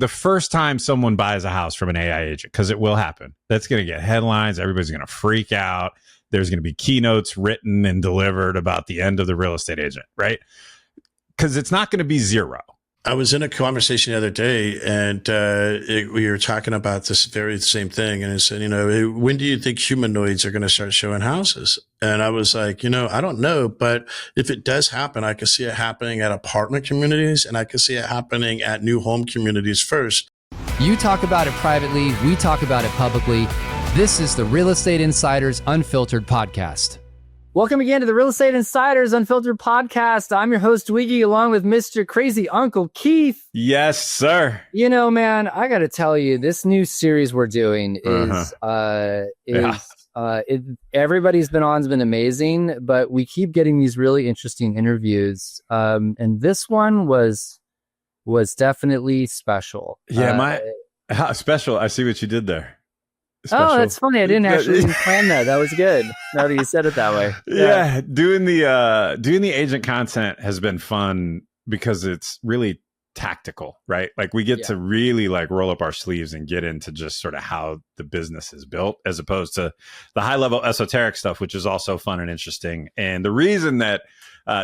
the first time someone buys a house from an AI agent, because it will happen, that's going to get headlines. Everybody's going to freak out. There's going to be keynotes written and delivered about the end of the real estate agent, right? Because it's not going to be zero. I was in a conversation the other day, and we were talking about this very same thing. And it said, when do you think humanoids are going to start showing houses? And I was like, I don't know. But if it does happen, I can see it happening at apartment communities, and I can see it happening at new home communities first. You talk about it privately. We talk about it publicly. This is the Real Estate Insiders Unfiltered podcast. Welcome again to the Real Estate Insiders Unfiltered podcast. I'm your host, Wiggy, along with Mr. Crazy Uncle Keith. Yes, sir. Man, I got to tell you, this new series we're doing is everybody's been on has been amazing, but we keep getting these really interesting interviews. And this one was definitely special. Yeah, how special. I see what you did there. Special. Oh, that's funny. I didn't actually plan that. That was good. Now that you said it that way. Yeah, doing the agent content has been fun because it's really tactical, right? Like we get to really roll up our sleeves and get into just sort of how the business is built, as opposed to the high level esoteric stuff, which is also fun and interesting. And the reason that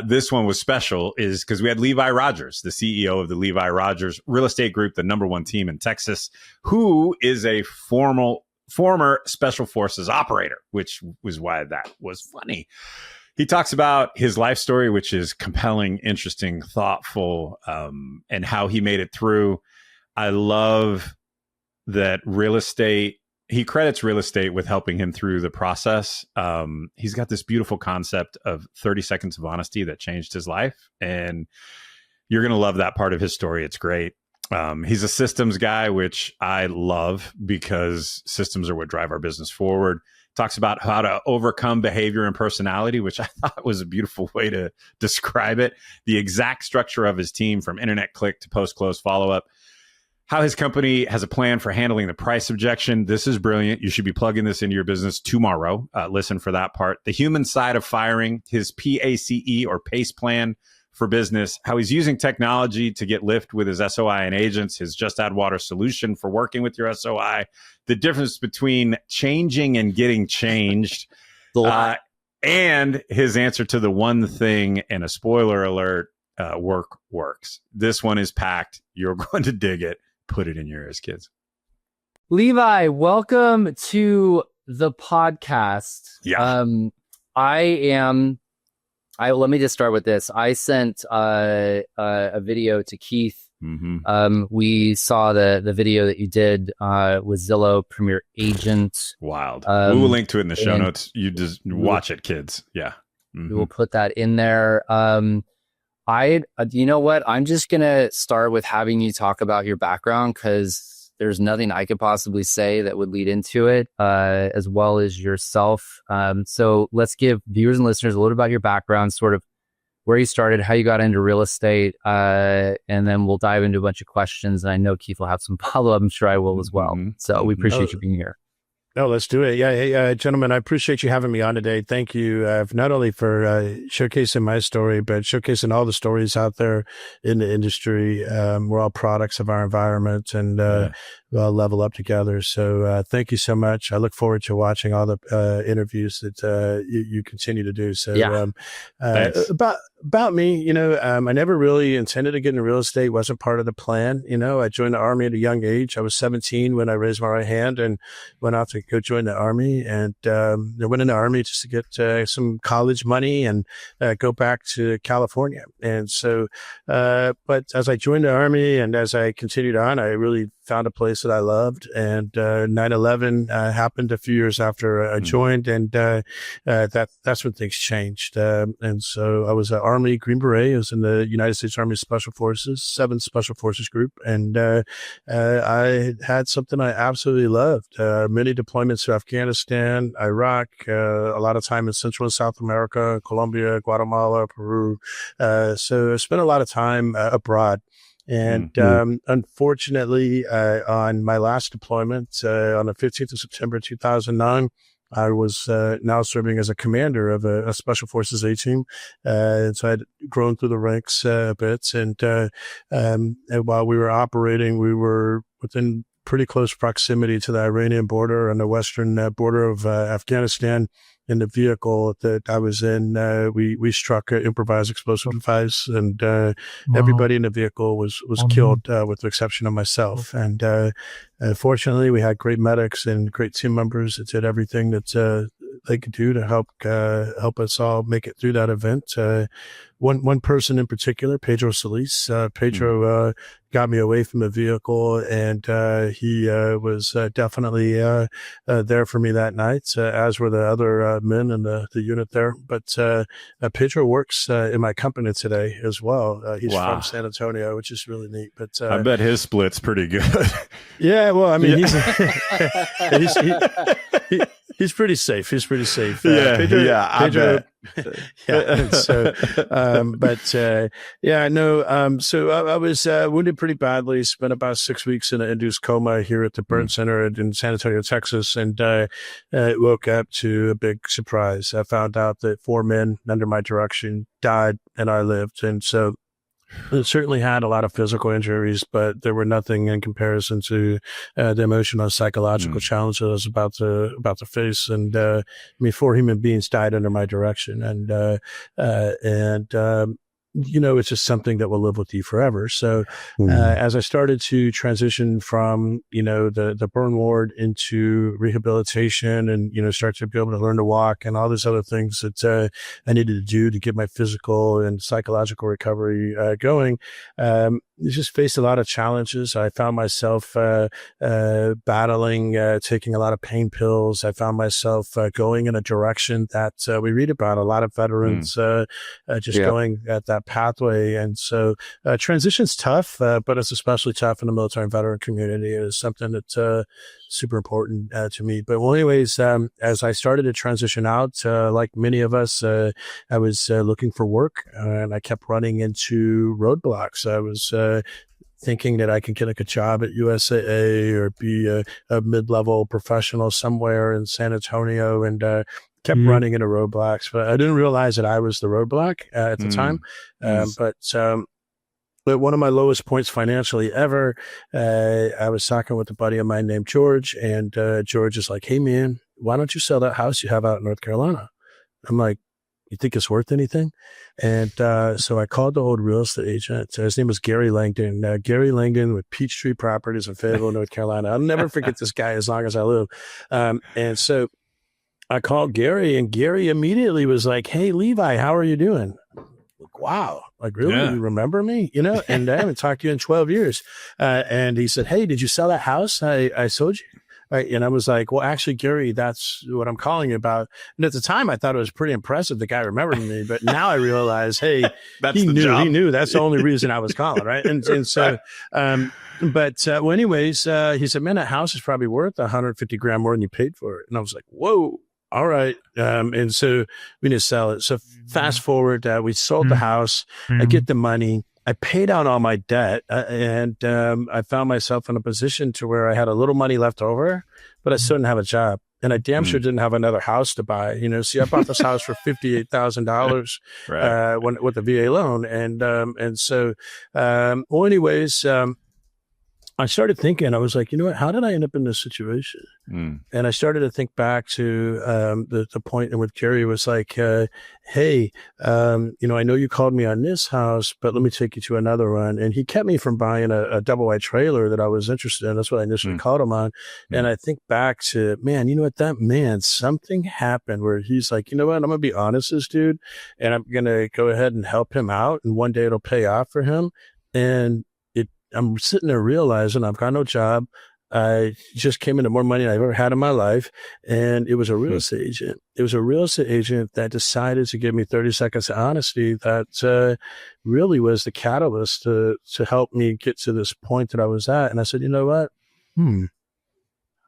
this one was special is because we had Levi Rodgers, the CEO of the Levi Rodgers Real Estate Group, the #1 team in Texas, who is a former Special Forces operator, which was why that was funny. He talks about his life story, which is compelling, interesting, thoughtful, and how he made it through. I love that he credits real estate with helping him through the process. He's got this beautiful concept of 30 seconds of honesty that changed his life. And you're going to love that part of his story. It's great. He's a systems guy, which I love because systems are what drive our business forward. Talks about how to overcome behavior and personality, which I thought was a beautiful way to describe it. The exact structure of his team, from internet click to post-close follow-up. How his company has a plan for handling the price objection. This is brilliant. You should be plugging this into your business tomorrow. Listen for that part. The human side of firing, his PACE or PACE plan for business, how he's using technology to get lift with his SOI and agents, his Just Add Water solution for working with your SOI, the difference between changing and getting changed, and his answer to the one thing, and a spoiler alert, work works. This one is packed. You're going to dig it. Put it in your ears, kids. Levi, welcome to the podcast. Yeah. Let me just start with this. I sent a video to Keith. Mm-hmm. We saw the video that you did with Zillow Premier Agent. Wild. We will link to it in the show notes. You just watch it, kids. Yeah. Mm-hmm. We will put that in there. You know what? I'm just going to start with having you talk about your background, because there's nothing I could possibly say that would lead into it, as well as yourself. So let's give viewers and listeners a little about your background, sort of where you started, how you got into real estate, and then we'll dive into a bunch of questions. And I know Keith will have some follow-up. I'm sure I will as well. So we appreciate you being here. No, let's do it. Yeah. Hey, gentlemen, I appreciate you having me on today. Thank you not only for showcasing my story, but showcasing all the stories out there in the industry. We're all products of our environment, and we all level up together. So thank you so much. I look forward to watching all the interviews that you continue to do. So about me, I never really intended to get into real estate. Wasn't part of the plan. I joined the Army at a young age. I was 17 when I raised my right hand and went out to go join the Army. And I went in the Army just to get some college money and go back to California. And so, but as I joined the Army and as I continued on, I really found a place that I loved. And 9/11 happened a few years after I joined, and that's when things changed. And so I was an Army Green Beret. I was in the United States Army Special Forces, 7th Special Forces Group, and I had something I absolutely loved. Many deployments to Afghanistan, Iraq, a lot of time in Central and South America, Colombia, Guatemala, Peru. So I spent a lot of time abroad. And unfortunately, on my last deployment, on the 15th of September 2009, I was now serving as a commander of a Special Forces A team. And so I'd grown through the ranks a bit. And while we were operating, we were within pretty close proximity to the Iranian border and the western border of Afghanistan. In the vehicle that I was in, we struck an improvised explosive device, and everybody in the vehicle was killed, with the exception of myself. And fortunately, we had great medics and great team members that did everything that they could do to help us all make it through that event. One person in particular, Pedro Solis. Pedro got me away from the vehicle, and he was definitely there for me that night, as were the other men in the unit there. But Pedro works in my company today as well. He's from San Antonio, which is really neat. But I bet his split's pretty good. Yeah, well, I mean, he's pretty safe. He's pretty safe. Pedro, I bet. Yeah. So, so I was wounded pretty badly. Spent about 6 weeks in an induced coma here at the burn center in San Antonio, Texas, and woke up to a big surprise. I found out that 4 men under my direction died, and I lived. And so it certainly had a lot of physical injuries, but there were nothing in comparison to the emotional and psychological challenges I was about to face. And 4 human beings died under my direction, and it's just something that will live with you forever. So as I started to transition from, the burn ward into rehabilitation and, start to be able to learn to walk and all these other things that I needed to do to get my physical and psychological recovery going, just faced a lot of challenges. I found myself battling, taking a lot of pain pills. I found myself going in a direction that we read about a lot of veterans going at that pathway. And so transition's tough, but it's especially tough in the military and veteran community. It is something that's super important to me. But well, anyways, as I started to transition out, like many of us, I was looking for work, and I kept running into roadblocks. I was thinking that I could get a job at USAA or be a mid-level professional somewhere in San Antonio, and kept running into roadblocks. But I didn't realize that I was the roadblock at the time. But one of my lowest points financially ever, I was talking with a buddy of mine named George, and George is like, "Hey man, why don't you sell that house you have out in North Carolina?" I'm like, "You think it's worth anything?" And so I called the old real estate agent. His name was Gary Langdon. Gary Langdon with Peachtree Properties in Fayetteville, North Carolina. I'll never forget this guy as long as I live. And so I called Gary, and Gary immediately was like, "Hey, Levi, how are you doing?" Like, wow, like really? You remember me? And I haven't talked to you in 12 years. And he said, "Hey, did you sell that house I sold you?" Right. And I was like, "Well, actually, Gary, that's what I'm calling you about." And at the time, I thought it was pretty impressive the guy remembered me. But now I realize, hey, he knew that's the only reason I was calling. Right. And so, well, anyways, he said, "Man, that house is probably worth 150 grand more than you paid for it." And I was like, "Whoa. All right." And so we need to sell it. So fast forward, we sold the house. I get the money. I paid out all my debt, and I found myself in a position to where I had a little money left over, but I still didn't have a job. And I damn sure didn't have another house to buy. See, I bought this house for $58,000 with the VA loan. And so, anyways, I started thinking, I was like, you know what, how did I end up in this situation? And I started to think back to the point in which Gary was like, "Hey, I know you called me on this house, but let me take you to another one." And he kept me from buying a double wide trailer that I was interested in. That's what I initially called him on. And I think back to, man, you know what, that man, something happened where he's like, "You know what, I'm going to be honest with this dude, and I'm going to go ahead and help him out. And one day it'll pay off for him." And I'm sitting there realizing I've got no job. I just came into more money than I've ever had in my life. And it was a real estate agent. It was a real estate agent that decided to give me 30 seconds of honesty that really was the catalyst to help me get to this point that I was at. And I said, "You know what?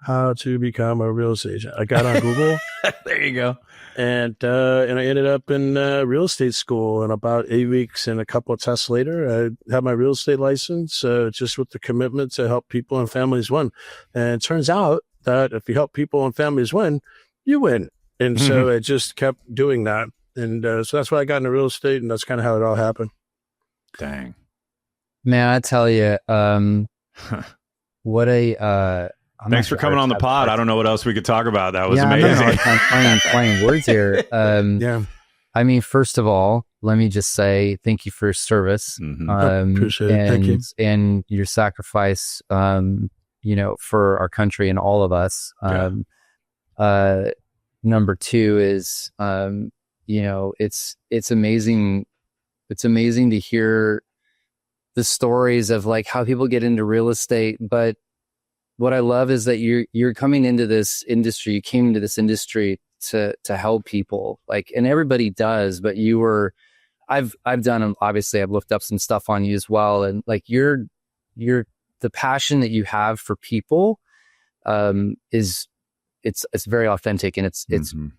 How to become a real estate agent." I got on Google. There you go. And I ended up in real estate school. And about 8 weeks and a couple of tests later, I had my real estate license, just with the commitment to help people and families win. And it turns out that if you help people and families win, you win. And so I just kept doing that. And so that's why I got into real estate, and that's kind of how it all happened. Dang. Man, I tell you, what a... Thanks for coming on the pod. I don't know what else we could talk about. That was amazing. I'm playing words here. I mean, first of all, let me just say thank you for your service. Appreciate it. Thank you. And your sacrifice, for our country and all of us. Number two is, it's amazing. It's amazing to hear the stories of like how people get into real estate. But what I love is that you're coming into this industry. You came into this industry to help people, like, and everybody does, but you were, I've done, obviously I've looked up some stuff on you as well. And like you're the passion that you have for people, it's very authentic, and it's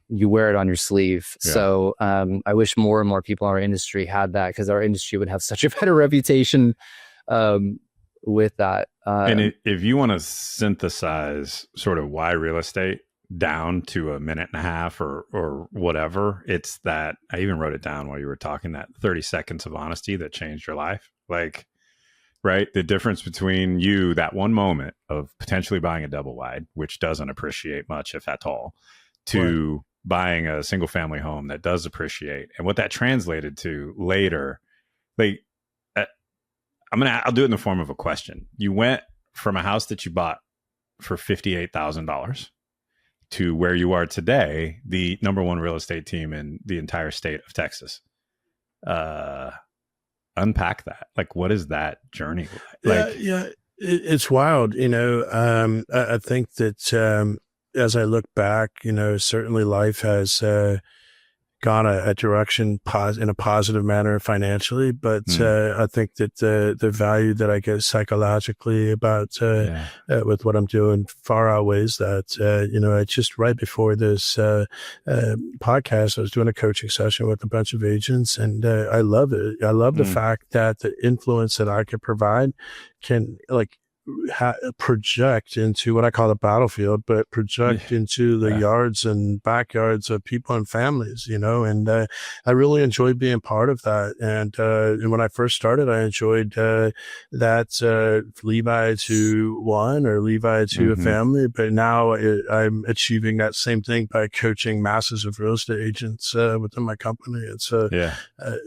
you wear it on your sleeve. Yeah. So, I wish more and more people in our industry had that, because our industry would have such a better reputation, with that. And if you want to synthesize sort of why real estate down to a minute and a half or whatever, it's that I even wrote it down while you were talking, that 30 seconds of honesty that changed your life. Like, right? The difference between you, that one moment of potentially buying a double wide, which doesn't appreciate much, if at all, to buying a single family home that does appreciate, and what that translated to later. Like, I'll do it in the form of a question. You went from a house that you bought for $58,000 to where you are today, the number one real estate team in the entire state of Texas. Unpack that. Like, what is that journey like? It's wild. I think that as I look back, certainly life has gone a direction in a positive manner financially, but I think that the value that I get psychologically about with what I'm doing far outweighs that. I just, right before this podcast, I was doing a coaching session with a bunch of agents, and I love it. I love the fact that the influence that I can provide can project into what I call the battlefield, but project into the yards and backyards of people and families, and I really enjoyed being part of that. And when I first started, I enjoyed that Levi to one or Levi to a family, but now I'm achieving that same thing by coaching masses of real estate agents within my company. It's it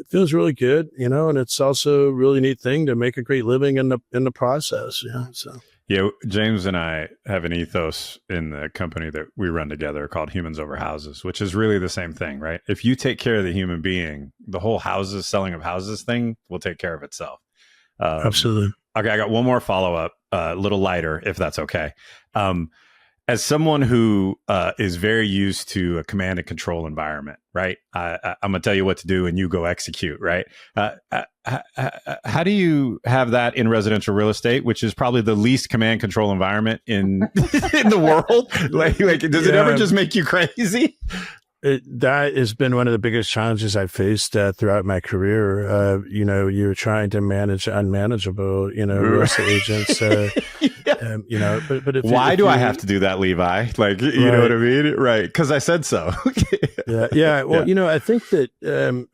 feels really good, and it's also a really neat thing to make a great living in the process. So. Yeah, James and I have an ethos in the company that we run together called Humans Over Houses, which is really the same thing, right? If you take care of the human being, the whole selling of houses thing will take care of itself. Absolutely. Okay, I got one more follow-up, a little lighter, if that's okay. As someone who is very used to a command and control environment, right? I'm going to tell you what to do and you go execute, right? How do you have that in residential real estate, which is probably the least command control environment in the world? Like, does it ever just make you crazy? That has been one of the biggest challenges I've faced throughout my career. You're trying to manage unmanageable, real estate agents. But why do I have to do that, Levi? Like, you know what I mean? Right. Because I said so. Yeah. Well, I think that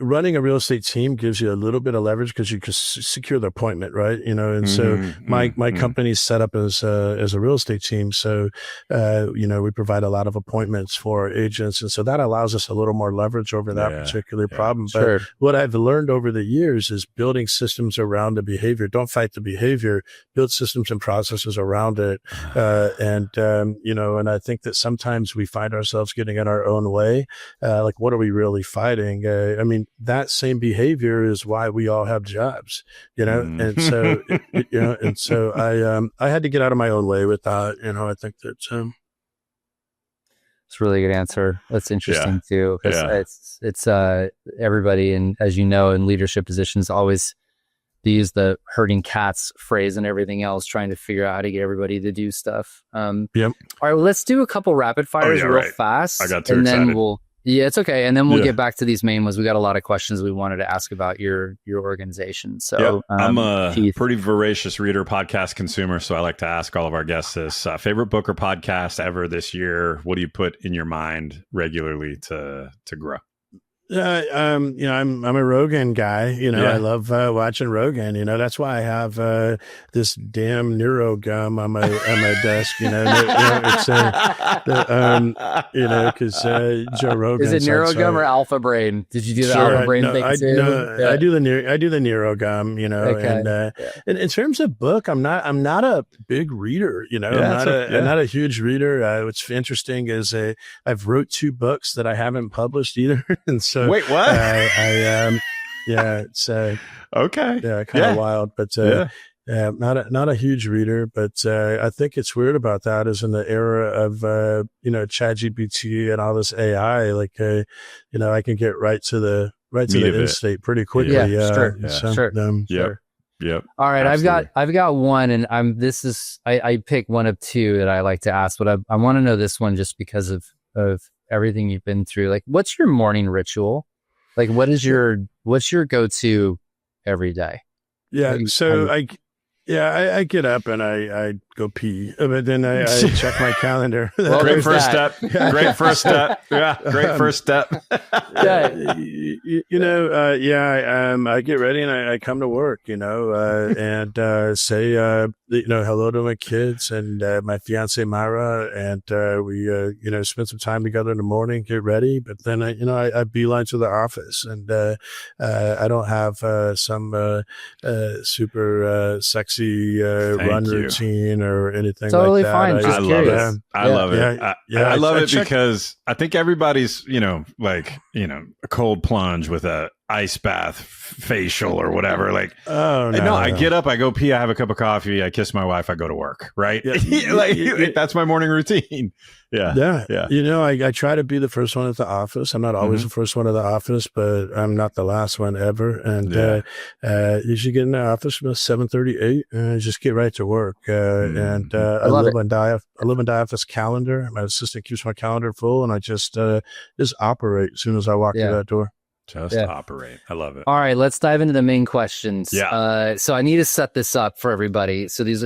running a real estate team gives you a little bit of leverage because you can secure the appointment, right? And so my company's set up as a real estate team. So, we provide a lot of appointments for agents. And so that allows us a little more leverage over that particular problem. But what I've learned over the years is building systems around the behavior. Don't fight the behavior, build systems and processes around it. And I think that sometimes we find ourselves getting in our own way. Like, what are we really fighting? That same behavior is why we all have jobs, and so, and so I had to get out of my own way with that. I think that, it's a really good answer. That's interesting too, because it's everybody, and as you know, in leadership positions, always they use the herding cats phrase and everything else, trying to figure out how to get everybody to do stuff. All right, well, let's do a couple rapid fires real fast. I got too and excited. then we'll Yeah, it's okay. And then we'll get back to these main ones. We got a lot of questions we wanted to ask about your organization. So I'm a pretty voracious reader, podcast consumer. So I like to ask all of our guests this: favorite book or podcast ever this year? What do you put in your mind regularly to grow? I'm a Rogan guy. I love watching Rogan. That's why I have this damn Neuro gum on my desk. It's because Joe Rogan. Is it Neuro gum or Alpha Brain? Did you do the Alpha Brain thing too? No, I do the Neuro gum. Okay. And in terms of book, I'm not a big reader. I'm not a huge reader. What's interesting is I've wrote 2 books that I haven't published either, and so. Wait, what? It's okay. Yeah, kind of wild, but not a huge reader. But I think it's weird about that is in the era of ChatGPT and all this AI, I can get right to the end state pretty quickly. Sure. Yep. All right, absolutely. I've got one, and I pick one of 2 that I like to ask, but I want to know this one just because of everything you've been through. Like, what's your morning ritual? Like, what's your go-to every day? Yeah. I get up and I go pee, but then I check my calendar. Well, great first step. Great first step. Yeah. Great first step. I get ready and I come to work, and say, hello to my kids and my fiance, Myra, and we, spend some time together in the morning, get ready. But then, I beeline to the office, and I don't have some super sexy run routine or anything totally like that. Fine. I love it. I love it. I love it check, because I think everybody's, a cold plunge with a ice bath facial or whatever. Like, I get up, I go pee, I have a cup of coffee, I kiss my wife, I go to work. Right. That's my morning routine. Yeah. I try to be the first one at the office. I'm not always the first one at the office, but I'm not the last one ever. And you should get in the office about 7:38 and just get right to work. And I live on Diapha's calendar. My assistant keeps my calendar full, and I just operate as soon as I walk through that door. Operate. I love it. All right, let's dive into the main questions. Yeah. So I need to set this up for everybody. So these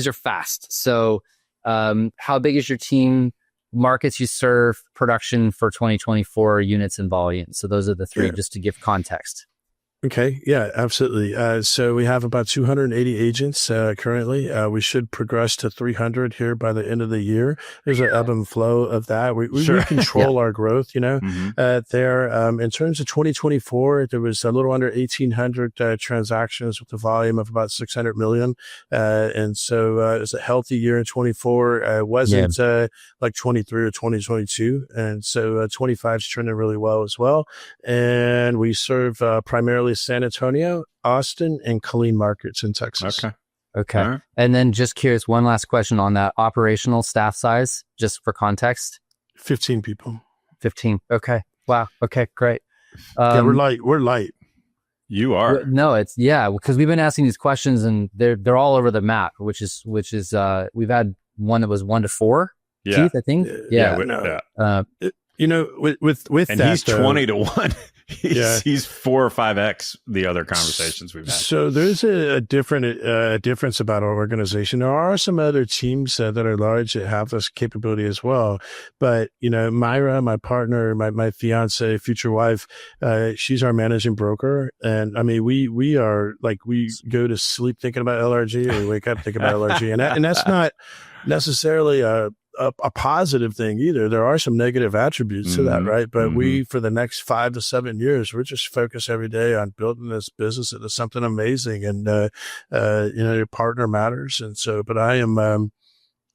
are fast. So how big is your team? Markets you serve, production for 2024, units and volume. So those are the 3, just to give context. Okay. Yeah, absolutely. So we have about 280 agents currently. We should progress to 300 here by the end of the year. There's an ebb and flow of that. We control our growth, there. In terms of 2024, there was a little under 1,800 transactions with a volume of about 600 million. And so it was a healthy year in 24. It wasn't like 23 or 2022. And so 25 is trending really well as well. And we serve primarily San Antonio, Austin, and Colleen markets in Texas. Okay. Right. And then just curious, one last question on that. Operational staff size, just for context? 15 people. 15. Okay. Wow. Okay, great. We're light. You are. No, it's because we've been asking these questions and they're all over the map, which is we've had one that was 1 to 4. Keith, I think. With and that, he's 20 to 1. He's 4 or 5x the other conversations we've had. So there's a difference about our organization. There are some other teams that are large that have this capability as well. But, Myra, my partner, my fiance, future wife, she's our managing broker. And I mean, we are like, we go to sleep thinking about LRG and we wake up thinking about LRG. And that's not necessarily a positive thing either. There are some negative attributes to that, right? But we, for the next 5 to 7 years, we're just focused every day on building this business into something amazing. And, your partner matters. And so, but I am,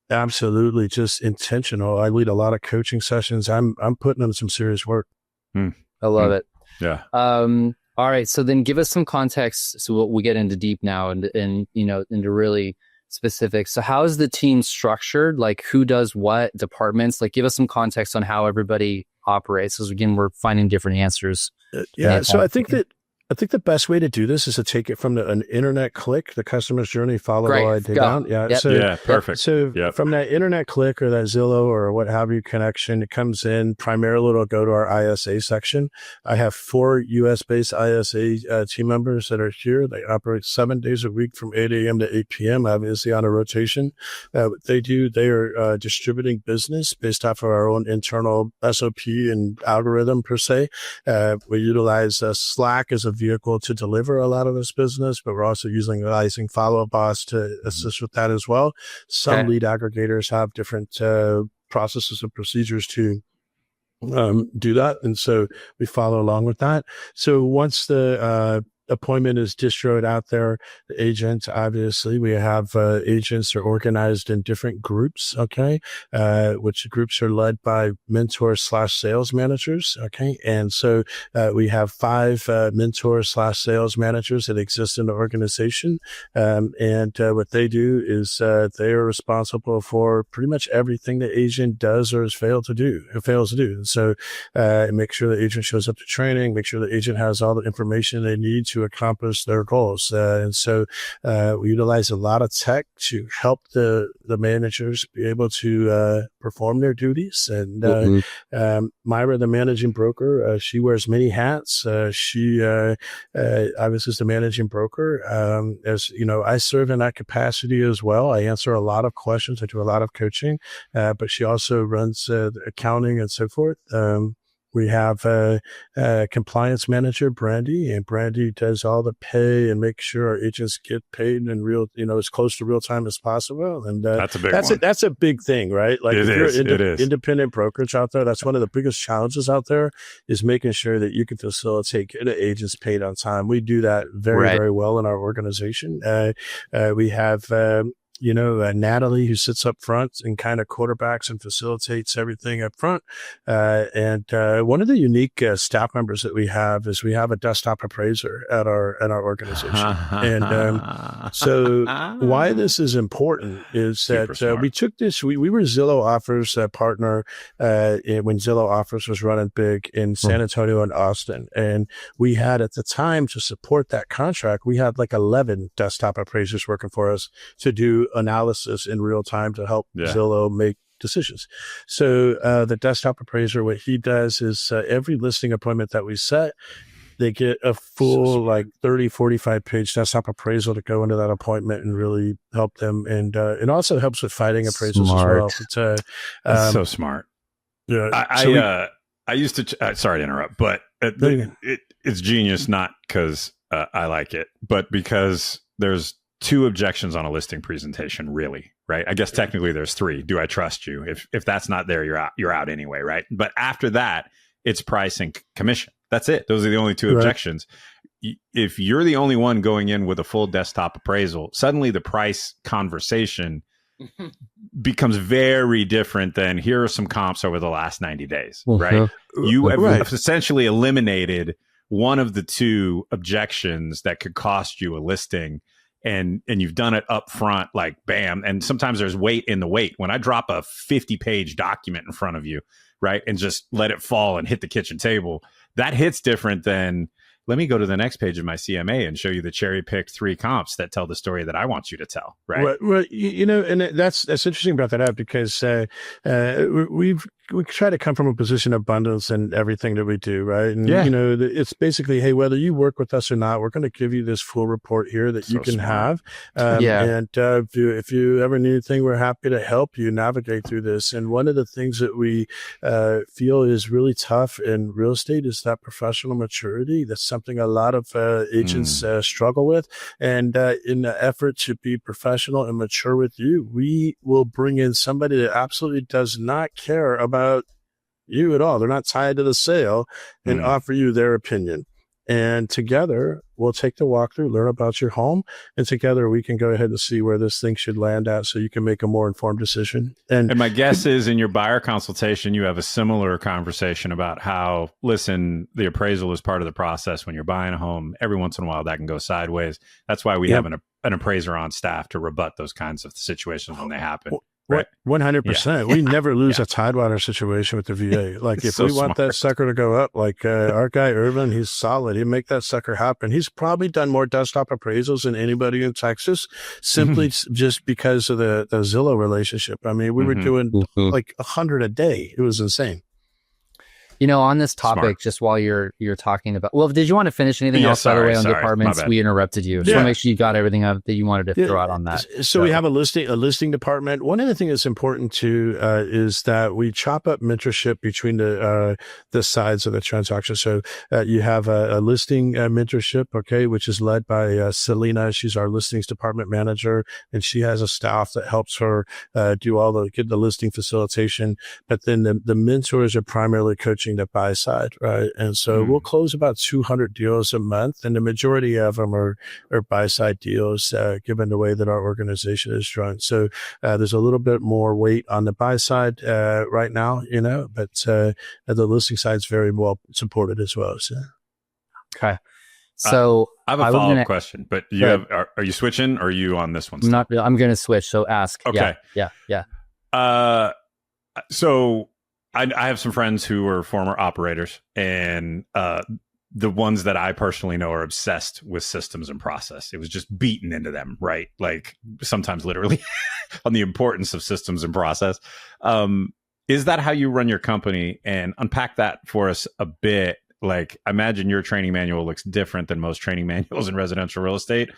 absolutely just intentional. I lead a lot of coaching sessions. I'm putting in some serious work. I love it. Yeah. All right. So then give us some context. So we'll get into deep now and into really specific. So how is the team structured? Like, who does what departments? Like, give us some context on how everybody operates. Because again, we're finding different answers. So I think I think the best way to do this is to take it from an internet click, the customer's journey, follow the line down. Yeah. Yep. So, perfect. So from that internet click or that Zillow or what have you connection, it comes in primarily, it'll go to our ISA section. I have 4 US based ISA team members that are here. They operate 7 days a week from 8 a.m. to 8 p.m., obviously on a rotation. What they do, they are distributing business based off of our own internal SOP and algorithm per se. We utilize Slack as a vehicle to deliver a lot of this business, but we're also utilizing Follow Boss to assist with that as well. Some lead aggregators have different processes and procedures to do that. And so we follow along with that. So once the appointment is distroed out there, the agent, obviously we have agents are organized in different groups, okay, which groups are led by mentors/sales managers, okay, and so we have 5 mentors/sales managers that exist in the organization, and what they do is they are responsible for pretty much everything the agent does or fails to do. And so make sure the agent shows up to training, make sure the agent has all the information they need to accomplish their goals. And so we utilize a lot of tech to help the managers be able to perform their duties. And Myra, the managing broker, she wears many hats. She obviously is the managing broker. As you know, I serve in that capacity as well. I answer a lot of questions. I do a lot of coaching, but she also runs the accounting and so forth. We have a compliance manager, Brandy, and Brandy does all the pay and make sure our agents get paid in real, as close to real time as possible. And that's a big one. That's a big thing, right? Like it if you're is. independent brokerage out there, that's one of the biggest challenges out there is making sure that you can facilitate getting agents paid on time. We do that very well in our organization. We have Natalie, who sits up front and kind of quarterbacks and facilitates everything up front. And one of the unique staff members that we have is we have a desktop appraiser at our organization. And so why this is important is that we took this, we were Zillow Offers partner when Zillow Offers was running big in San Antonio and Austin. And we had at the time to support that contract, we had like 11 desktop appraisers working for us to do analysis in real time to help Zillow make decisions. So the desktop appraiser, what he does is every listing appointment that we set, they get a full 30, 45 page desktop appraisal to go into that appointment and really help them. And it also helps with fighting appraisals as well. That's so smart. Yeah. I used to, sorry to interrupt, but it's genius, not because I like it, but because there's 2 objections on a listing presentation, really, right? I guess technically there's 3. Do I trust you? If that's not there, you're out anyway, right? But after that, it's price and commission. That's it. Those are the only 2 objections. If you're the only one going in with a full desktop appraisal, suddenly the price conversation becomes very different than here are some comps over the last 90 days, right? You have essentially eliminated one of the 2 objections that could cost you a listing. And you've done it up front, like bam. And sometimes there's weight in the wait. When I drop a 50-page document in front of you, right, and just let it fall and hit the kitchen table, that hits different than let me go to the next page of my CMA and show you the cherry-picked 3 comps that tell the story that I want you to tell, right? Well, and that's interesting about that because we try to come from a position of abundance in everything that we do, right? And, it's basically, hey, whether you work with us or not, we're going to give you this full report here that you can have. And if you ever need anything, we're happy to help you navigate through this. And one of the things that we feel is really tough in real estate is that professional maturity. That's something a lot of agents struggle with. And in the effort to be professional and mature with you, we will bring in somebody that absolutely does not care about you at all. They're not tied to the sale and offer you their opinion. And together we'll take the walkthrough, learn about your home, and together we can go ahead and see where this thing should land at so you can make a more informed decision. And my guess is in your buyer consultation, you have a similar conversation about how, listen, the appraisal is part of the process when you're buying a home. Every once in a while that can go sideways. That's why we have an appraiser on staff to rebut those kinds of situations when they happen. right? 100%. We never lose a Tidewater situation with the VA. Like if So we want that sucker to go up, like our guy Irvin, he's solid. He'd make that sucker happen. He's probably done more desktop appraisals than anybody in Texas, simply just because of the Zillow relationship. I mean, we were doing like 100 a day. It was insane. You know, on this topic, Smart. Just while you're talking about, well, did you want to finish anything else, by the way, on departments? We interrupted you. Just want to make sure you got everything up that you wanted to throw out on that. So we have a listing department. One of the things that's important too is that we chop up mentorship between the sides of the transaction. So you have a listing mentorship, okay, which is led by Selena. She's our listings department manager, and she has a staff that helps her get the listing facilitation. But then the mentors are primarily coaching the buy side, right? And so we'll close about 200 deals a month, and the majority of them are buy side deals, given the way that our organization is run. So there's a little bit more weight on the buy side right now, but the listing side is very well supported as well. So. Okay. So I have a follow-up question, but are you switching or are you on this one? I'm going to switch. So ask. Okay. Yeah. So I have some friends who are former operators, and the ones that I personally know are obsessed with systems and process. It was just beaten into them, right? Like sometimes literally on the importance of systems and process. Is that how you run your company? And unpack that for us a bit. Like, I imagine your training manual looks different than most training manuals in residential real estate.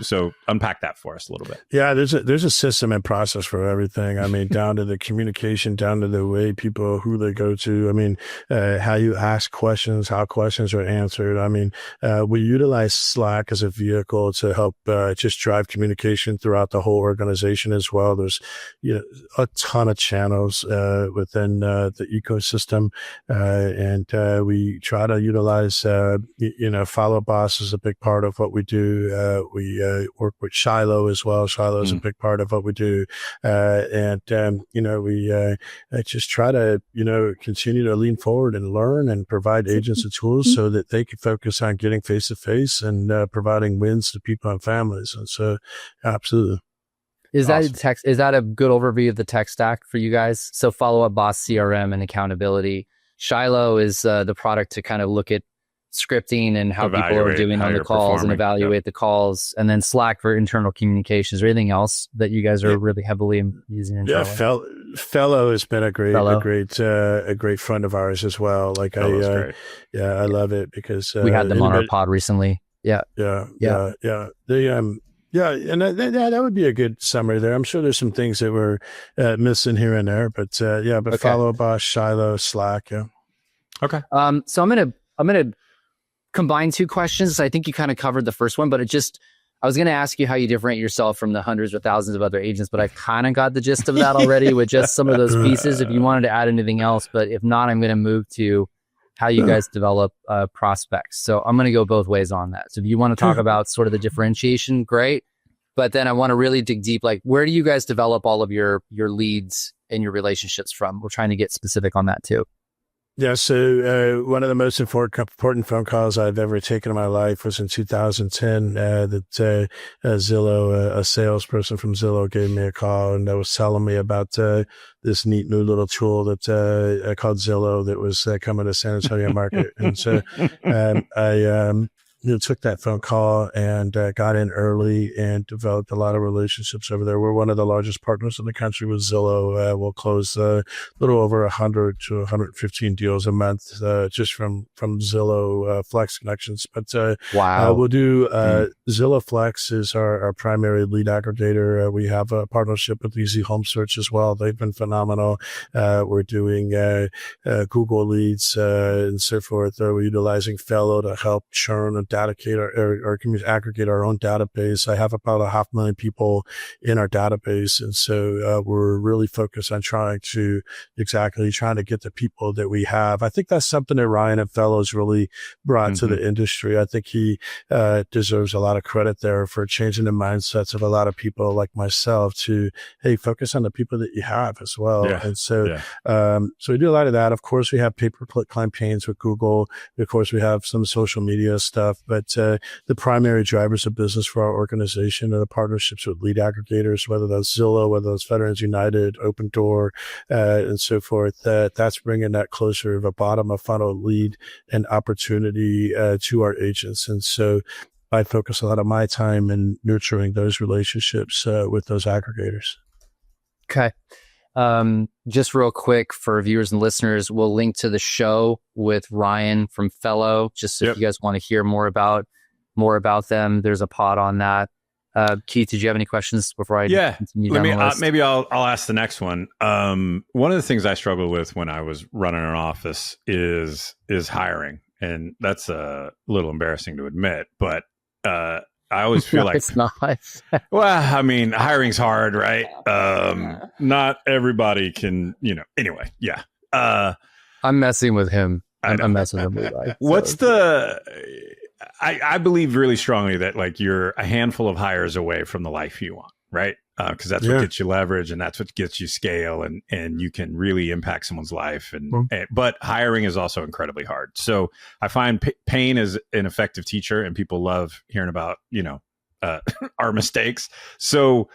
So unpack that for us a little bit. Yeah, there's a system and process for everything. I mean, down to the communication, down to the way people, who they go to. I mean, how you ask questions, how questions are answered. I mean, we utilize Slack as a vehicle to help just drive communication throughout the whole organization as well. There's a ton of channels within the ecosystem, and we try to utilize Follow Boss is a big part of what we do. We work with Shiloh as well. Shiloh is a big part of what we do. We just try to, continue to lean forward and learn and provide agents the tools so that they can focus on getting face to face and providing wins to people and families. And so, absolutely. Is that a good overview of the tech stack for you guys? So Follow Up Boss, CRM, and accountability. Shiloh is the product to kind of look at scripting and how people are doing on the calls and evaluate the calls, and then Slack for internal communications. Or anything else that you guys are really heavily using? Fellow has been a great friend of ours as well. Like I love it because we had them on our pod recently. Yeah. And that would be a good summary there. I'm sure there's some things that we're missing here and there, but Follow Boss, Shiloh, Slack. Yeah. Okay. So I'm gonna combine two questions. I think you kind of covered the first one, but I was going to ask you how you differentiate yourself from the hundreds or thousands of other agents, but I kind of got the gist of that already with just some of those pieces. If you wanted to add anything else, but if not, I'm going to move to how you guys develop prospects. So I'm going to go both ways on that. So if you want to talk about sort of the differentiation, great. But then I want to really dig deep, like where do you guys develop all of your leads and your relationships from? We're trying to get specific on that too. Yeah, so one of the most important phone calls I've ever taken in my life was in 2010. That Zillow, a salesperson from Zillow, gave me a call and was telling me about this neat new little tool that called Zillow that was coming to San Antonio market. And so I took that phone call and got in early and developed a lot of relationships over there. We're one of the largest partners in the country with Zillow. We'll close a little over 100 to 115 deals a month just from Zillow Flex connections. But wow, we'll do Zillow Flex is our primary lead aggregator. We have a partnership with Easy Home Search as well. They've been phenomenal. We're doing Google Leads and so forth. We're utilizing Fellow to help churn and aggregate our own database. I have about 500,000 people in our database. And so we're really focused on trying to get the people that we have. I think that's something that Ryan and Fellows really brought to the industry. I think he deserves a lot of credit there for changing the mindsets of a lot of people like myself to, hey, focus on the people that you have as well. Yeah. And so, so we do a lot of that. Of course, we have pay-per-click campaigns with Google. Of course, we have some social media stuff. But the primary drivers of business for our organization are the partnerships with lead aggregators, whether that's Zillow, whether that's Veterans United, Open Door, and so forth. That's bringing that closer of a bottom of funnel lead and opportunity to our agents. And so I focus a lot of my time in nurturing those relationships with those aggregators. Okay. Just real quick for viewers and listeners, we'll link to the show with Ryan from Fellow, just if you guys want to hear more about them. There's a pod on that. Keith, did you have any questions before I continue down the list? Maybe I'll ask the next one. One of the things I struggled with when I was running an office is hiring, and that's a little embarrassing to admit, but I always feel like it's not. Well, I mean, hiring's hard, right? Not everybody can, anyway. Yeah. I'm messing with him. I'm messing with Levi. What's I believe really strongly that like you're a handful of hires away from the life you want, right? Because that's what gets you leverage, and that's what gets you scale, and you can really impact someone's life. But hiring is also incredibly hard. So I find pain is an effective teacher, and people love hearing about our mistakes. So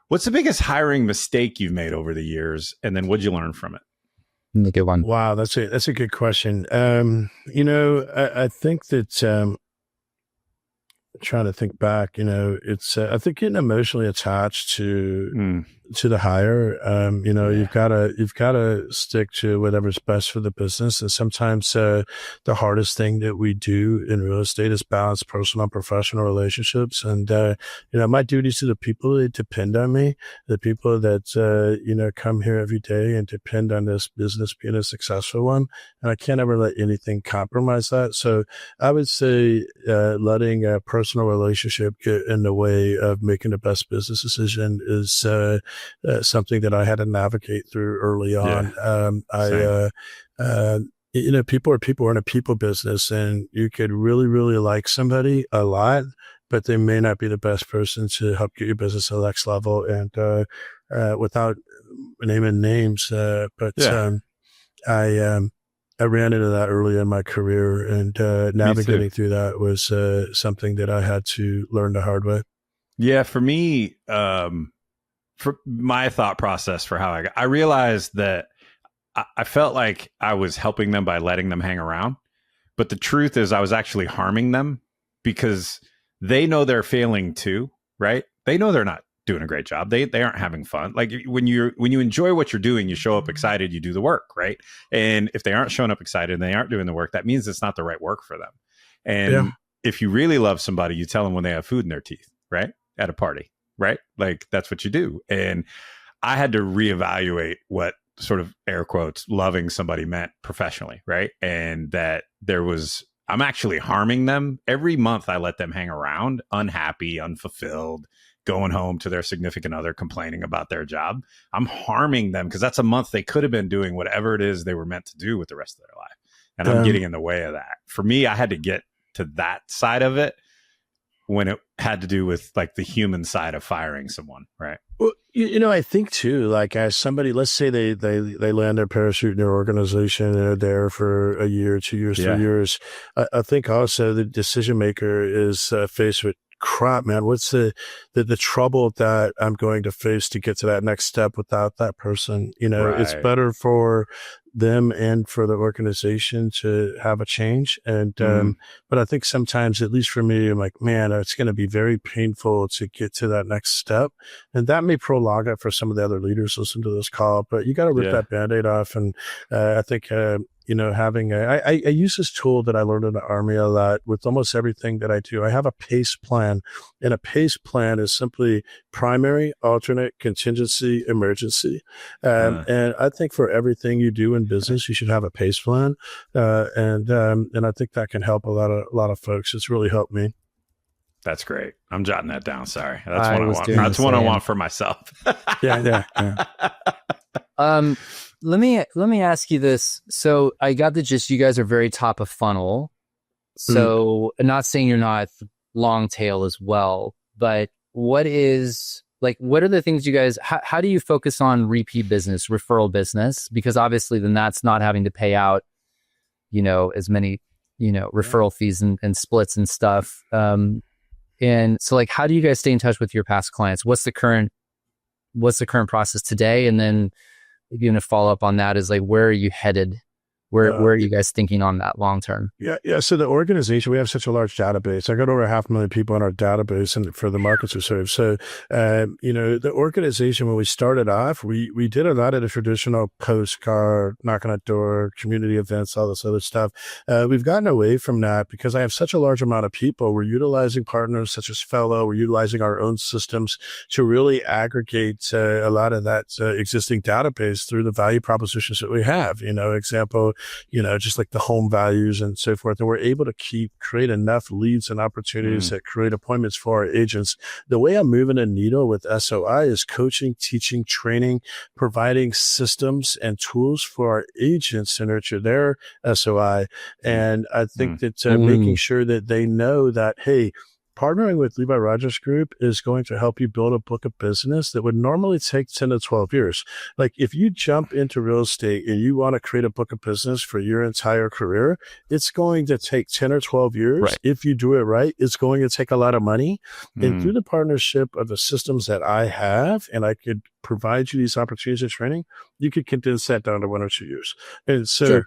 what's the biggest hiring mistake you've made over the years, and then what'd you learn from it? A good one. Wow, that's a good question. I think that. Trying to think back, it's I think getting emotionally attached to the hire. You've got to stick to whatever's best for the business, and sometimes the hardest thing that we do in real estate is balance personal and professional relationships. And my duties to the people that depend on me, the people that come here every day and depend on this business being a successful one, and I can't ever let anything compromise that. So I would say letting a personal relationship get in the way of making the best business decision is something that I had to navigate through early on. People are people. We're in a people business, and you could really, really like somebody a lot, but they may not be the best person to help get your business to the next level. And without naming names, I ran into that early in my career, and navigating through that was something that I had to learn the hard way. Yeah, for me, for my thought process for how I realized that I felt like I was helping them by letting them hang around. But the truth is I was actually harming them, because they know they're failing too, right? They know they're not doing a great job. They aren't having fun. Like when you enjoy what you're doing, you show up excited, you do the work, right? And if they aren't showing up excited and they aren't doing the work, that means it's not the right work for them. And if you really love somebody, you tell them when they have food in their teeth, right? At a party, right? Like that's what you do. And I had to reevaluate what sort of air quotes loving somebody meant professionally, right? And that I'm actually harming them. Every month I let them hang around unhappy, unfulfilled, going home to their significant other complaining about their job. I'm harming them because that's a month they could have been doing whatever it is they were meant to do with the rest of their life. And I'm getting in the way of that. For me, I had to get to that side of it when it had to do with like the human side of firing someone, right? Well, I think too, like as somebody, let's say they land their parachute in their organization and they're there for a year, 2 years, 3 years. I think also the decision maker is faced with crap, man. What's the trouble that I'm going to face to get to that next step without that person? It's better for them and for the organization to have a change. And, but I think sometimes, at least for me, I'm like, man, it's going to be very painful to get to that next step. And that may prolong it for some of the other leaders listening to this call, but you got to rip that Band-Aid off. And I think, having I use this tool that I learned in the Army a lot with almost everything that I do. I have a PACE plan, and a PACE plan is simply primary, alternate, contingency, emergency. And I think for everything you do in business, you should have a PACE plan. And I think that can help a lot of folks. It's really helped me. That's great. I'm jotting that down. Sorry. That's what I want. That's what I want for myself. Yeah. Let me ask you this. So I got the gist. You guys are very top of funnel. So not saying you're not long tail as well, but what are the things you guys, how do you focus on repeat business, referral business? Because obviously then that's not having to pay out, as many referral fees and splits and stuff. And so like, how do you guys stay in touch with your past clients? What's the current process today? And then maybe even a follow up on that is like, where are you headed? Where are you guys thinking on that long term? Yeah. So the organization, we have such a large database. I got over 500,000 people in our database and for the markets we serve. So, the organization, when we started off, we did a lot of the traditional postcard, knocking on door, community events, all this other stuff. We've gotten away from that because I have such a large amount of people. We're utilizing partners such as Fellow. We're utilizing our own systems to really aggregate a lot of that existing database through the value propositions that we have. Example, just like the home values and so forth. And we're able to create enough leads and opportunities that create appointments for our agents. The way I'm moving a needle with SOI is coaching, teaching, training, providing systems and tools for our agents to nurture their SOI. And I think that making sure that they know that, hey, partnering with Levi Rodgers Group is going to help you build a book of business that would normally take 10 to 12 years. Like if you jump into real estate and you want to create a book of business for your entire career, it's going to take 10 or 12 years. Right. If you do it right, it's going to take a lot of money. And through the partnership of the systems that I have, and I could provide you these opportunities of training, you could condense that down to 1 or 2 years. And so,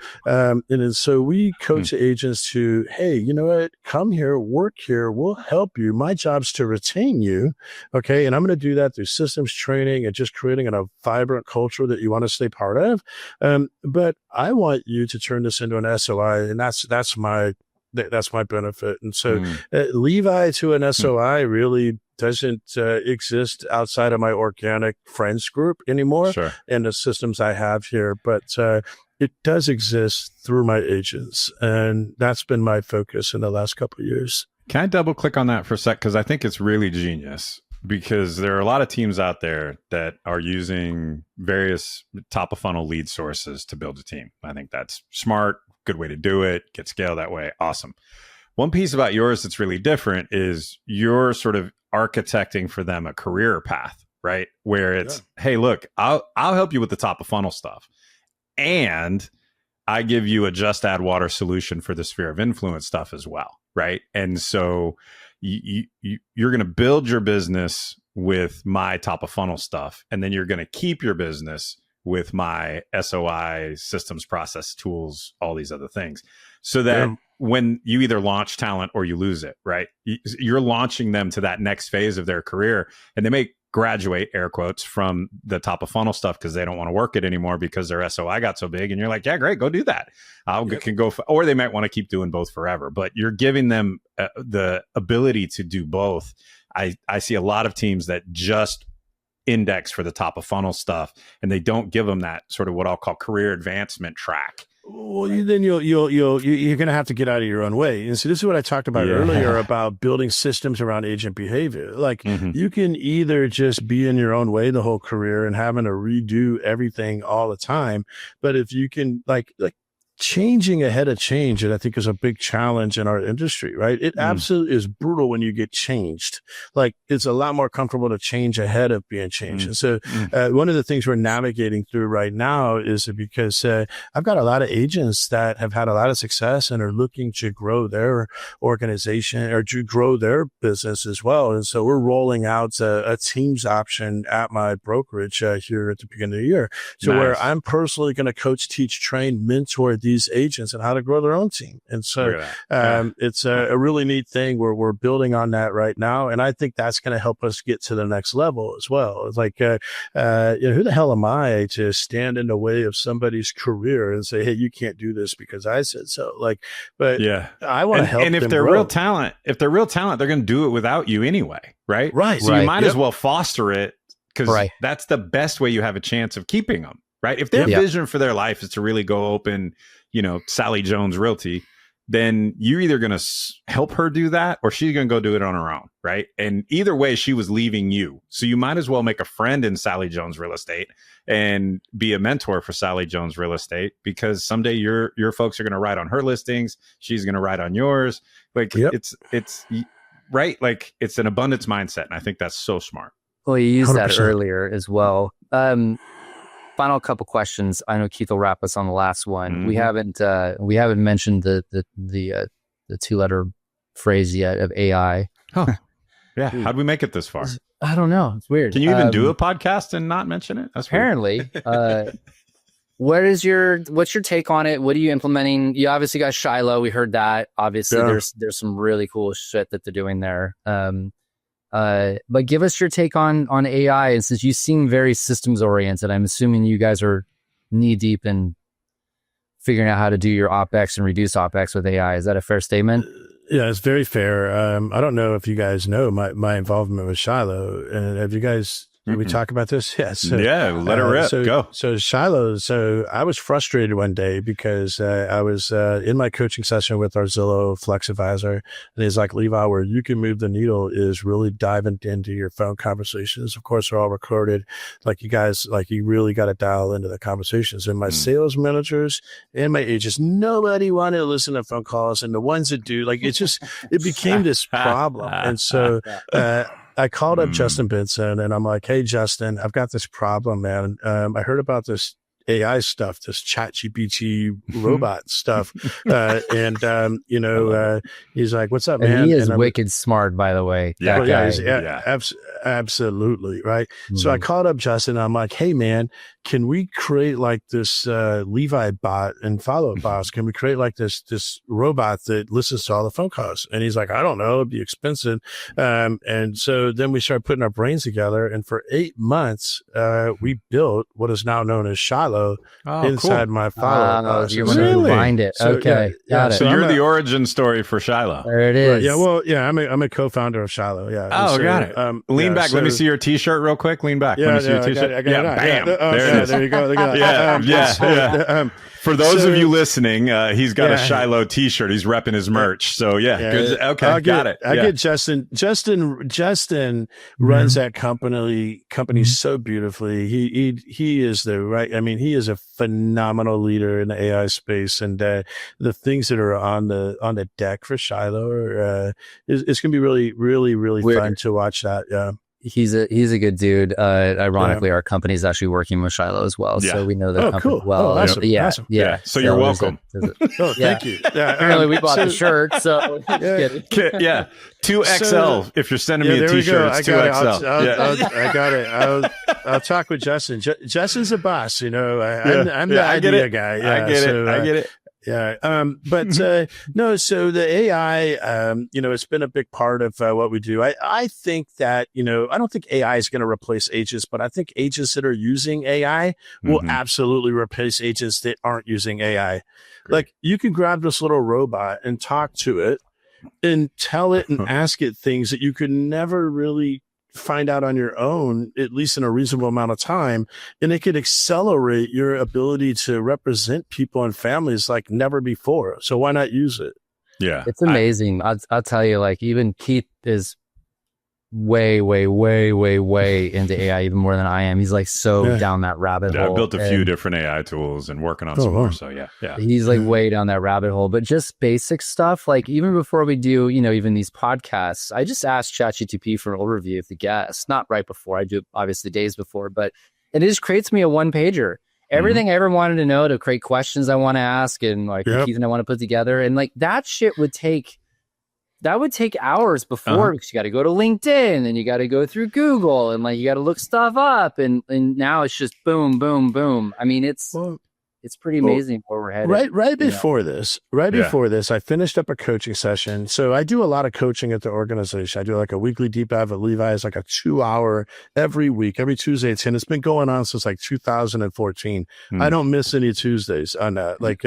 so we coach agents to, hey, you know what? Come here, work here. We'll help you. My job's to retain you. Okay. And I'm going to do that through systems training and just creating a vibrant culture that you want to stay part of. But I want you to turn this into an SOI, and that's my benefit. And so Levi to an SOI really doesn't exist outside of my organic friends group anymore and the systems I have here. But it does exist through my agents. And that's been my focus in the last couple of years. Can I double click on that for a sec? Because I think it's really genius. Because there are a lot of teams out there that are using various top of funnel lead sources to build a team. I think that's smart, good way to do it, get scale that way. Awesome. One piece about yours that's really different is you're sort of architecting for them a career path, right? Where it's, hey, look, I'll help you with the top of funnel stuff. And I give you a just add water solution for the sphere of influence stuff as well, right? And so you're going to build your business with my top of funnel stuff, and then you're going to keep your business with my SOI systems, process tools, all these other things, so that when you either launch talent or you lose it, right? You're launching them to that next phase of their career, and they may graduate, air quotes, from the top of funnel stuff because they don't want to work it anymore because their SOI got so big. And you're like, yeah, great, go do that. Can go, or they might want to keep doing both forever, but you're giving them the ability to do both. I see a lot of teams that just index for the top of funnel stuff, and they don't give them that sort of what I'll call career advancement track. Well, then you're going to have to get out of your own way. And so this is what I talked about earlier about building systems around agent behavior. Like you can either just be in your own way the whole career and having to redo everything all the time. But if you can like changing ahead of change, and I think is a big challenge in our industry, right? It absolutely is brutal when you get changed. Like it's a lot more comfortable to change ahead of being changed. And so one of the things we're navigating through right now is because I've got a lot of agents that have had a lot of success and are looking to grow their organization or to grow their business as well. And so we're rolling out a teams option at my brokerage here at the beginning of the year. So where I'm personally going to coach, teach, train, mentor these agents and how to grow their own team. And so it's a really neat thing where we're building on that right now. And I think that's going to help us get to the next level as well. It's like, who the hell am I to stand in the way of somebody's career and say, hey, you can't do this because I said so. Like, but I want to help them. And if they're real talent, they're going to do it without you anyway. Right. Right. So you might as well foster it because that's the best way you have a chance of keeping them. Right. If their vision for their life is to really go open, Sally Jones Realty, then you're either going to help her do that or she's going to go do it on her own. Right. And either way, she was leaving you. So you might as well make a friend in Sally Jones Real Estate and be a mentor for Sally Jones Real Estate, because someday your folks are going to write on her listings. She's going to write on yours. Like it's right. Like it's an abundance mindset. And I think that's so smart. Well, you used 100%. That earlier as well. final couple questions. I know Keith will wrap us on the last one. Mhm. We haven't mentioned the 2-letter phrase yet of AI. Huh. Yeah. How'd we make it this far? I don't know. It's weird. Can you even do a podcast and not mention it? That's weird. Apparently. What's your take on it? What are you implementing? You obviously got Shiloh. We heard that. Obviously, there's some really cool shit that they're doing there. But give us your take on AI. And since you seem very systems oriented, I'm assuming you guys are knee deep in figuring out how to do your OpEx and reduce OpEx with AI. Is that a fair statement? Yeah, it's very fair. I don't know if you guys know my involvement with Shiloh. And have you guys, did we talk about this? Yeah. So, yeah, let it rip. Go. So Shiloh, I was frustrated one day because I was in my coaching session with our Zillow Flex advisor. And he's like, Levi, where you can move the needle is really diving into your phone conversations. Of course, they're all recorded. Like you guys, like you really got to dial into the conversations. And my sales managers and my agents, nobody wanted to listen to phone calls. And the ones that do, like, it became this problem. And so, I called up Justin Benson and I'm like, hey, Justin, I've got this problem, man. I heard about this AI stuff, this ChatGPT robot stuff. He's like, what's up, man? And he is wicked smart, by the way. Absolutely. Right. So I called up Justin. I'm like, hey, man, can we create like this Levi bot and follow-up bots? Can we create like this robot that listens to all the phone calls? And he's like, I don't know. It'd be expensive. And so then we started putting our brains together. And for 8 months, we built what is now known as Shiloh inside my follow-up. You're going to rewind it. So, okay. Got it. So you're the origin story for Shiloh. There it is. Right, yeah. Well, yeah, I'm a co-founder of Shiloh. Yeah. Oh, got it. Lean back. Let me see your t-shirt real quick. Lean back. Let me see your t-shirt. Bam. There you go. For those of you listening, he's got a Shiloh t-shirt. He's repping his merch. So good. Okay. Got it. I get Justin. Justin runs that company so beautifully. He is he is a phenomenal leader in the AI space, and the things that are on the deck for Shiloh are it's going to be really, really, really fun to watch that. Yeah. He's a good dude. Ironically, our company is actually working with Shiloh as well, so we know the company well. Awesome. Yeah. So you're welcome. Thank you. Apparently, we bought the shirt. So 2XL. If you're sending me a t-shirt, it's 2XL. I got it. I'll talk with Justin. Justin's a boss. I'm the idea guy. Yeah, I get it. Yeah. No, so the AI, it's been a big part of what we do. I think that, I don't think AI is going to replace agents, but I think agents that are using AI will absolutely replace agents that aren't using AI. Great. Like you can grab this little robot and talk to it and tell it and ask it things that you could never really find out on your own, at least in a reasonable amount of time, and it could accelerate your ability to represent people and families like never before. So why not use it? Yeah, it's amazing. I'll tell you, like even Keith is way into AI, even more than I am. He's like down that rabbit hole. I built a few different AI tools and working on some more. So yeah. He's like way down that rabbit hole. But just basic stuff, like even before we do, even these podcasts, I just asked ChatGPT for an overview of the guest. Not right before, I do obviously days before, but it just creates me a 1-pager. Everything I ever wanted to know to create questions I want to ask and like Keith and I want to put together. And like that shit would take hours before because you got to go to LinkedIn and you got to go through Google and like you got to look stuff up and now it's just boom, boom, boom. I mean, it's pretty amazing where we're headed. Right before this, I finished up a coaching session. So I do a lot of coaching at the organization. I do like a weekly deep dive at Levi. It's like a 2-hour every week, every Tuesday at 10. It's been going on since like 2014. I don't miss any Tuesdays on that. Like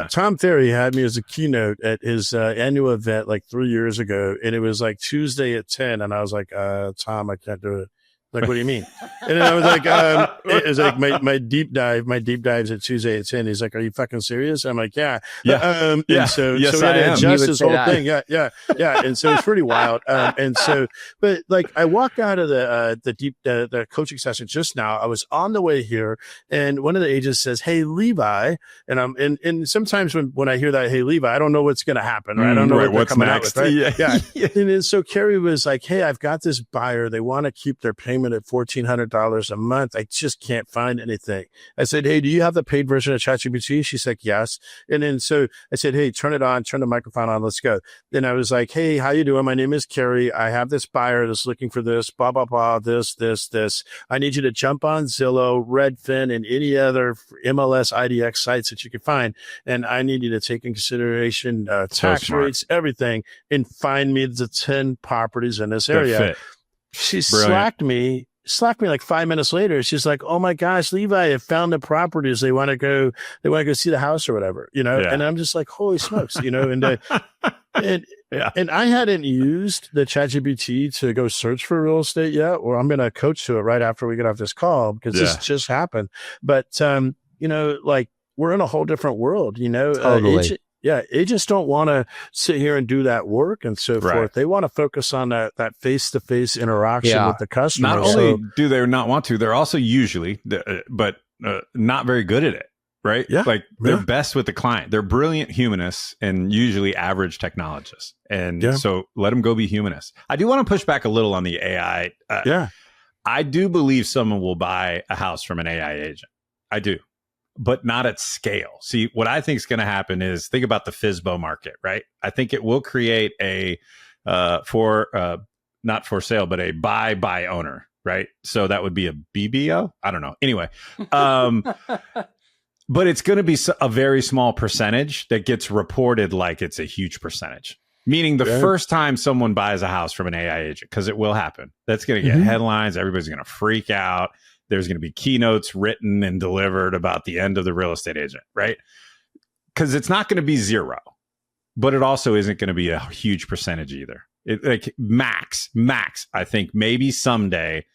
Tom Ferry had me as a keynote at his annual event like 3 years ago. And it was like Tuesday at 10. And I was like, Tom, I can't do it. Like, what do you mean? And then I was like, it was like my deep dives at Tuesday at 10. He's like, are you fucking serious? I'm like, yeah. And so we had to adjust this whole thing. Yeah. And so it's pretty wild. But like I walked out of the coaching session just now. I was on the way here and one of the agents says, hey, Levi. And and sometimes when I hear that, hey, Levi, I don't know what's going to happen. Right? I don't know what's coming next. Out with, right? Yeah. And then so Carrie was like, hey, I've got this buyer. They want to keep their payment apartment at $1,400 a month. I just can't find anything. I said, hey, do you have the paid version of ChatGPT? She said, yes. And then so I said, hey, turn it on, turn the microphone on, let's go. Then I was like, hey, how you doing? My name is Carrie. I have this buyer that's looking for this, blah, blah, blah, this. I need you to jump on Zillow, Redfin, and any other MLS IDX sites that you can find. And I need you to take in consideration tax rates, everything, and find me the 10 properties in this area. She slacked me like 5 minutes later. She's like, oh my gosh, Levi, I found the properties. They want to go see the house or whatever, you know? Yeah. And I'm just like, holy smokes, you know? And I hadn't used the ChatGPT to go search for real estate yet, or I'm going to coach to it right after we get off this call because this just happened. But, you know, like we're in a whole different world, you know? Totally. Agents don't want to sit here and do that work and so forth. They want to focus on that face-to-face interaction with the customer. Not only do they not want to, they're also usually, but not very good at it, right? Yeah. Like they're best with the client. They're brilliant humanists and usually average technologists. And so let them go be humanists. I do want to push back a little on the AI. I do believe someone will buy a house from an AI agent. I do. But not at scale. See, what I think is going to happen is think about the FSBO market, right? I think it will create a not for sale, but a buy by owner, right? So that would be a BBO. I don't know. Anyway, but it's going to be a very small percentage that gets reported like it's a huge percentage. Meaning the first time someone buys a house from an AI agent, because it will happen, that's going to get headlines. Everybody's going to freak out. There's going to be keynotes written and delivered about the end of the real estate agent, right? Because it's not going to be zero, but it also isn't going to be a huge percentage either. Like max, I think maybe someday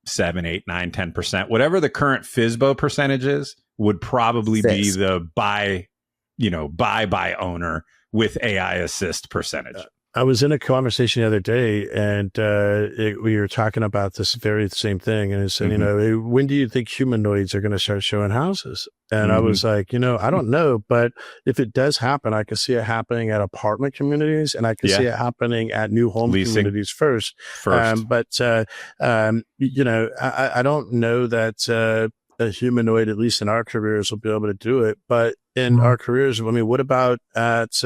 7, 8, 9, 10%, whatever the current FSBO percentage is, would probably be the buy by owner with AI assist percentage. I was in a conversation the other day and we were talking about this very same thing. And it said, you know, when do you think humanoids are going to start showing houses? And I was like, you know, I don't know. But if it does happen, I can see it happening at apartment communities and I can see it happening at new home communities first. But, you know, I don't know that a humanoid, at least in our careers, will be able to do it. But in our careers, I mean, what about at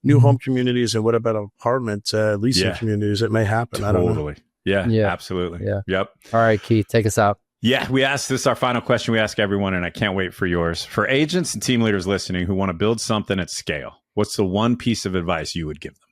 new home communities and what about apartment leasing communities? It may happen. I don't know. Yeah, absolutely. Yeah. Yep. All right, Keith, take us out. Yeah, we asked this, our final question we ask everyone, and I can't wait for yours. For agents and team leaders listening who want to build something at scale, what's the one piece of advice you would give them?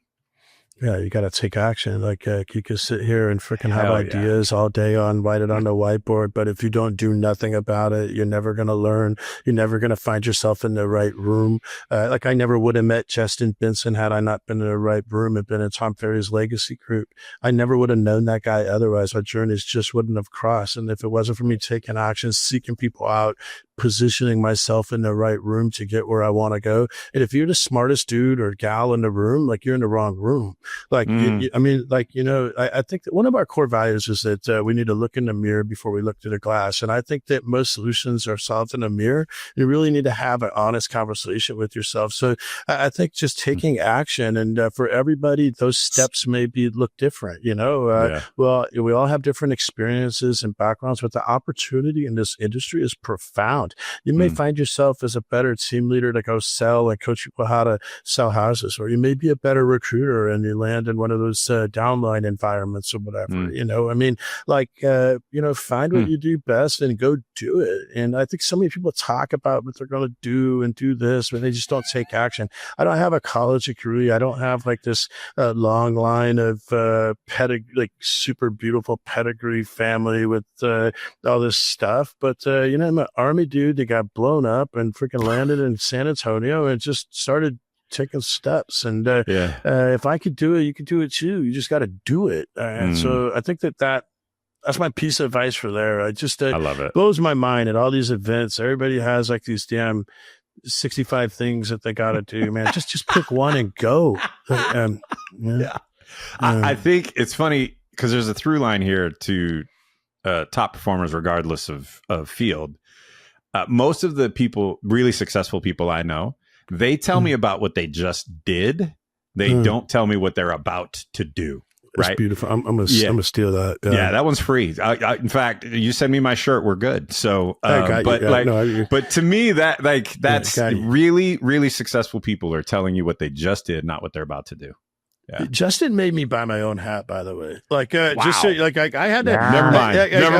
Yeah, you got to take action. Like you can sit here and freaking have ideas all day write it on the whiteboard. But if you don't do nothing about it, you're never going to learn. You're never going to find yourself in the right room. Like I never would have met Justin Benson had I not been in the right room and been in Tom Ferry's legacy group. I never would have known that guy otherwise. Our journeys just wouldn't have crossed. And if it wasn't for me taking action, seeking people out, positioning myself in the right room to get where I want to go. And if you're the smartest dude or gal in the room, like you're in the wrong room. Like, I mean, like, you know, I think that one of our core values is that we need to look in the mirror before we look through the glass. And I think that most solutions are solved in a mirror. You really need to have an honest conversation with yourself. So I think just taking action and for everybody, those steps may look different, you know, well, we all have different experiences and backgrounds, but the opportunity in this industry is profound. You may find yourself as a better team leader to go sell and coach people how to sell houses, or you may be a better recruiter and you land in one of those downline environments or whatever, you know, I mean, like, you know, find what you do best and go do it. And I think so many people talk about what they're going to do and do this, but they just don't take action. I don't have a college degree. I don't have like this long line of like super beautiful pedigree family with all this stuff. But, you know, I'm an Army dude that got blown up and freaking landed in San Antonio and just started taking steps. And if I could do it, you could do it too. You just got to do it. And so I think that's my piece of advice for there. I love it. Blows my mind at all these events. Everybody has like these damn 65 things that they got to do, man. just pick one and go. I think it's funny because there's a through line here to top performers, regardless of field. Most of the people, really successful people I know, they tell me about what they just did. They don't tell me what they're about to do. right? Beautiful. I'm gonna steal that. Yeah, that one's free. In fact, you send me my shirt, we're good. So, but to me, that's really, really successful people are telling you what they just did, not what they're about to do. Yeah. Justin made me buy my own hat, by the way. Just so, I had to. Never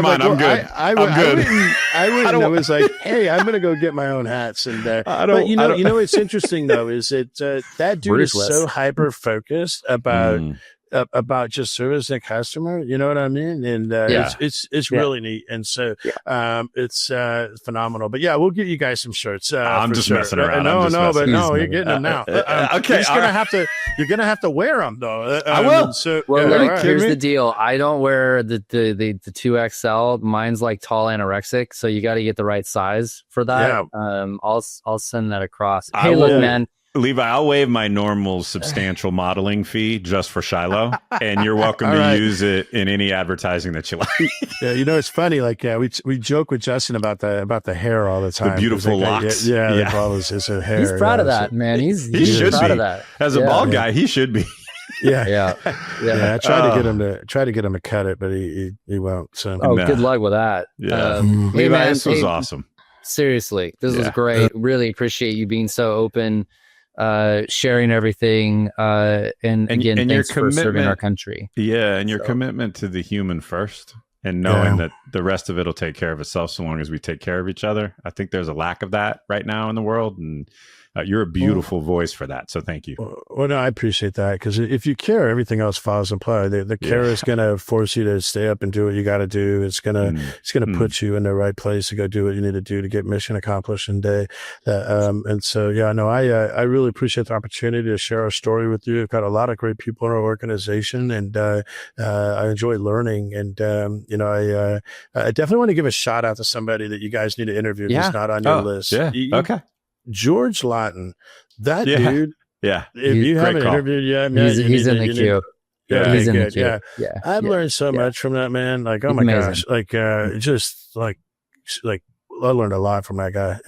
mind. I'm good. I wouldn't. I was like, hey, I'm gonna go get my own hats, and but you know, what's interesting though is that dude is so hyper focused about just servicing a customer, you know what I mean? And it's really neat, and so it's phenomenal. But yeah, we'll get you guys some shirts. I'm just messing around. You're getting them now. Okay, you're gonna have to wear them though. I will. So here's the deal. I don't wear the 2XL. Mine's like tall anorexic, so you got to get the right size for that. Yeah. I'll send that across. Hey, look, man. Levi, I'll waive my normal substantial modeling fee just for Shiloh, and you're welcome to use it in any advertising that you like. Yeah, it's funny. We joke with Justin about the hair all the time. The beautiful locks. The problem is his hair. He's proud of that, man. He should proud of that. As a bald guy, he should be. Yeah. I tried to get him to cut it, but he won't. So good luck with that. Yeah, Levi, this was awesome. Seriously, this was great. Really appreciate you being so open. Sharing everything, and again, thanks for serving our country. Yeah, and your commitment to the human first, and knowing that the rest of it will take care of itself so long as we take care of each other. I think there's a lack of that right now in the world, and you're a beautiful voice for that. So thank you. Well, no, I appreciate that, because if you care, everything else falls in play. The care is going to force you to stay up and do what you got to do. It's gonna put you in the right place to go do what you need to do to get mission accomplished in day. And so I really appreciate the opportunity to share our story with you. We've got a lot of great people in our organization, and I enjoy learning. And I definitely want to give a shout out to somebody that you guys need to interview that's not on your list. Yeah. Okay. George Lawton, that dude. Yeah. If you haven't interviewed yet, he's in the queue. Yeah, he's in the queue. Yeah. I've learned so much from that man. Oh my gosh. I learned a lot from that guy.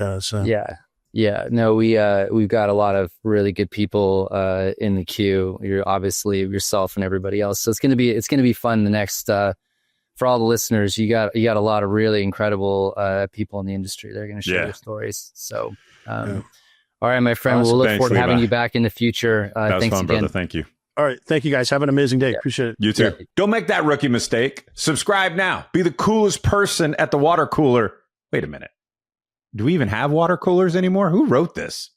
No, we've got a lot of really good people in the queue. You're obviously yourself and everybody else. So it's gonna be fun. The next for all the listeners, you got a lot of really incredible people in the industry. They're gonna share their stories. So all right, my friend, awesome. We'll look forward to having you back in the future. That was thanks fun, again. brother. Thank you. All right. Thank you guys. Have an amazing day. Appreciate it. You too. Don't make that rookie mistake. Subscribe now. Be the coolest person at the water cooler. Wait a minute. Do we even have water coolers anymore? Who wrote this?